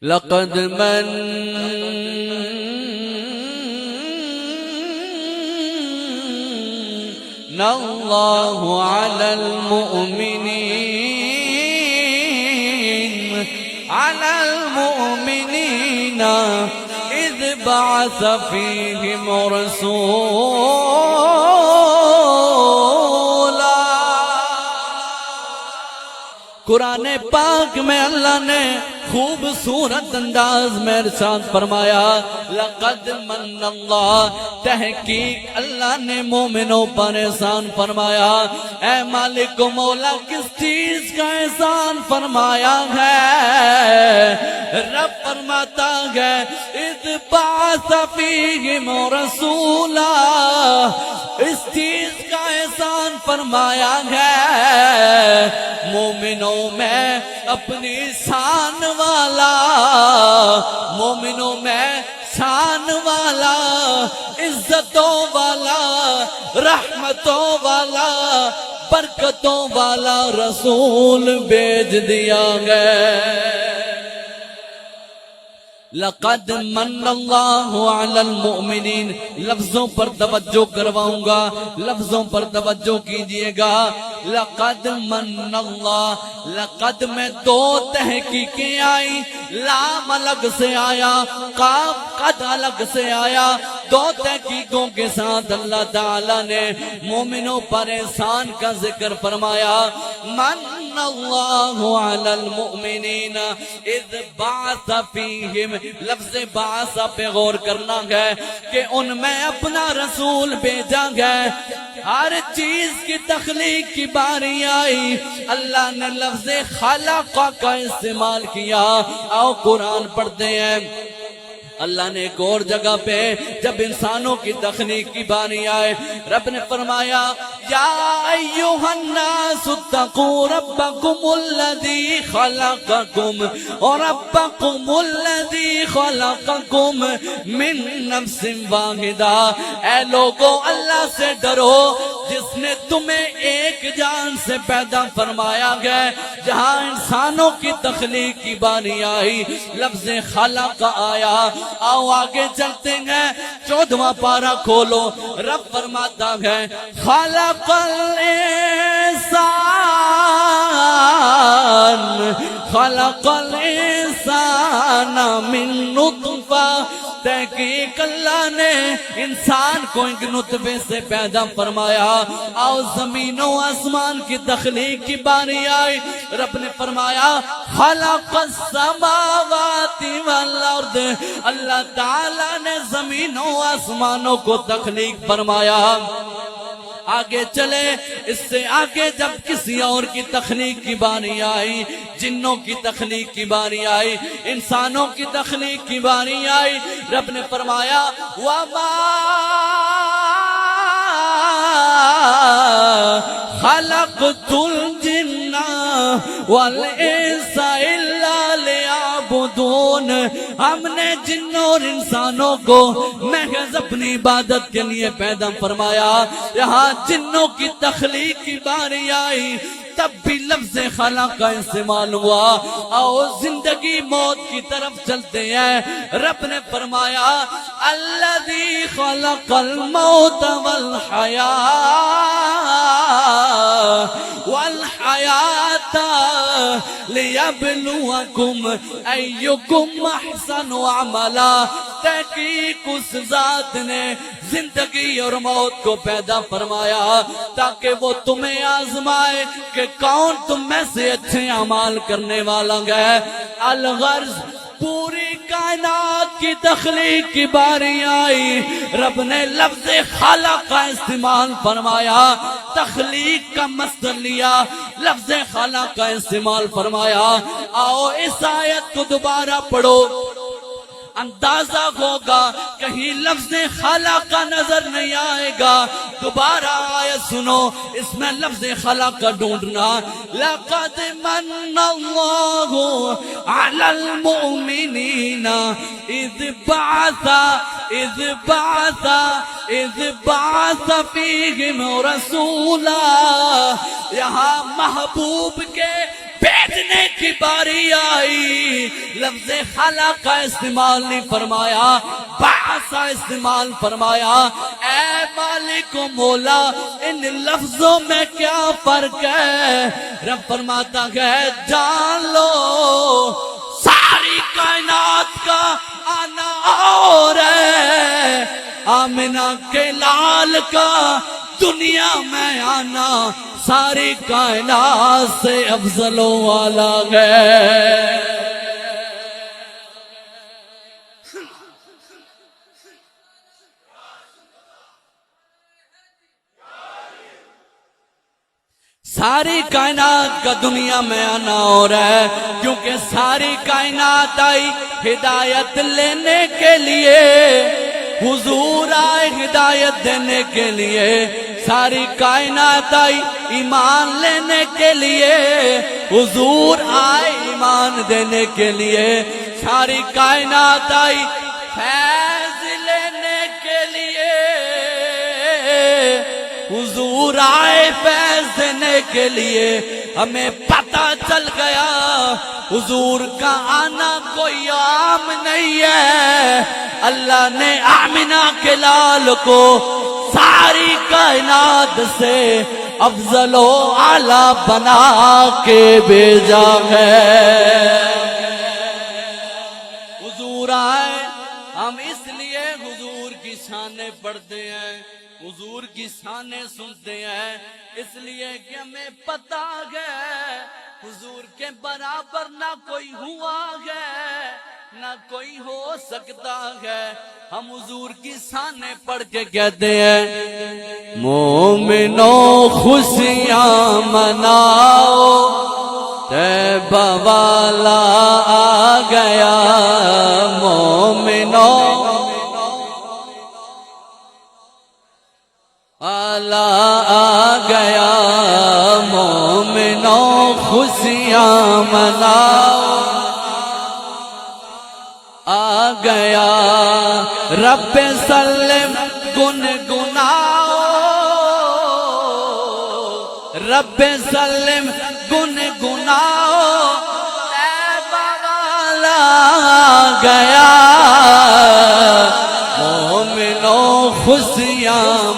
لقد من الله على المؤمنين إذ بعث فيهم رسولا. قرآن پاک میں اللہ نے خوبصورت انداز میں ارشاد فرمایا لقد من اللہ، تحقیق اللہ نے مومنوں پر احسان فرمایا. اے مالک و مولا، کس چیز کا احسان فرمایا ہے؟ رب فرماتا ہے اذ بعث فیہم رسولا، اس چیز کا احسان فرمایا ہے مومنوں میں اپنی شان والا، مومنوں میں شان والا، عزتوں والا، رحمتوں والا، برکتوں والا رسول بھیج دیا گیا. لقد من اللہ علی المؤمنین، لفظوں پر توجہ کرواؤں گا، لفظوں پر توجہ کیجئے گا. لقد من اللہ، لقد میں دو تحقیقیں آئی، لام الگ سے آیا، قاف قد الگ سے آیا. دو تحقیقوں کے ساتھ اللہ تعالیٰ نے مومنوں پر احسان کا ذکر فرمایا. من اللہ علی المؤمنین اذ بعث فیہم، لفظ بعث پہ غور کرنا ہے کہ ان میں اپنا رسول بھیجا گیا. ہر چیز کی تخلیق کی باری آئی، اللہ نے لفظ خلق کا استعمال کیا. آؤ قرآن پڑھتے ہیں. اللہ نے ایک اور جگہ پہ جب انسانوں کی تخلیق کی باری آئے، رب نے فرمایا یا ایھا الناس اتقوا ربکم الذی خلقکم وربکم الذی خلقکم من نفس واحدہ. اے لوگو، اللہ سے ڈرو جس نے تمہیں ایک جان سے پیدا فرمایا گیا. جہاں انسانوں کی تخلیق کی باری آئی، لفظ خلق آیا. آؤ آگے چلتے ہیں، 14واں پارہ کھولو. رب فرماتا ہے خلق الانسان، خلق الانسان من نطفہ. تحقیق اللہ نے انسان کو ایک نطفے سے پیدا فرمایا. آؤ زمین و آسمان کی تخلیق کی باری آئی، رب نے فرمایا خلق السماوات والارض. اللہ تعالیٰ نے زمینوں و آسمانوں کو تخلیق فرمایا. آگے چلے، اس سے آگے جب کسی اور کی تخلیق کی باری آئی، جنوں کی تخلیق کی باری آئی، انسانوں کی تخلیق کی باری آئی، رب نے فرمایا وَمَا خَلَقْتُ الْجِنَّ وَالْإِنسَ إِلَّا لِيَعْبُدُونَ. ہم نے جنوں اور انسانوں کو محض اپنی عبادت کے لیے پیدا فرمایا. یہاں جنوں کی تخلیق کی باری آئی، تب بھی لفظ خلق کا استعمال ہوا. آؤ زندگی موت کی طرف چلتے ہیں. رب نے فرمایا الذی خلق الموت والحیات لیبلوکم ایکم احسن عملا. تحقیق اس ذات نے زندگی اور موت کو پیدا فرمایا تاکہ وہ تمہیں آزمائے کہ کون تم میں سے اچھے اعمال کرنے والا ہے. الغرض پوری کائنات کی تخلیق کی باری آئی، رب نے لفظ خلق کا استعمال فرمایا. تخلیق کا مصدر لیا، لفظ خلق کا استعمال فرمایا. آؤ اس آیت کو دوبارہ پڑھو، اندازہ ہوگا کہیں لفظ خلق کا نظر نہیں آئے گا. دوبارہ آیت سنو، اس میں لفظ خلق کا ڈھونڈنا. لقد من اللہ علی المؤمنین اذ بعث فیہم رسولا. یہاں محبوب کے بھیجنے کی باری آئی، لفظ خلق کا استعمال نہیں فرمایا، بعثا استعمال فرمایا۔ اے مالک و مولا، ان لفظوں میں کیا فرق ہے؟ رب فرماتا ہے جان لو، ساری کائنات کا آنا اور ہے، آمنہ کے لال کا دنیا میں آنا ساری کائنات سے افضل و والا ہے۔ ساری کائنات کا دنیا میں آنا اور ہے، کیونکہ ساری کائنات آئی ہدایت لینے کے لیے، حضور آئے ہدایت دینے کے لیے، ساری کائنات آئی ایمان لینے کے لیے، حضور آئے ایمان دینے کے لیے، ساری کائنات آئی فیض لینے کے لیے، حضور آئے فیض دینے کے لیے۔ ہمیں پتہ چل گیا حضور کا آنا کوئی عام نہیں ہے، اللہ نے آمنہ کے لال کو ساری کائنات سے افضل و اعلیٰ بنا کے بھیجا ہے۔ حضور آئے، ہم اس لیے حضور کی شانیں پڑھتے ہیں، حضور کی شانیں سنتے ہیں، اس لیے کہ ہمیں پتہ ہے حضور کے برابر نہ کوئی ہوا ہے، نہ کوئی ہو سکتا ہے۔ ہم حضور کی شانیں پڑھ کے کہتے ہیں مومنوں خوشیاں مناؤ، طیبہ والا آ گیا، مومنوں آلہ آ گیا، مومنوں خوشیاں مناؤ، آ گیا رب سلم گنگناؤ، رب سلم گنگناؤ، طیبہ والا آ گیا، مومنوں خوشیاں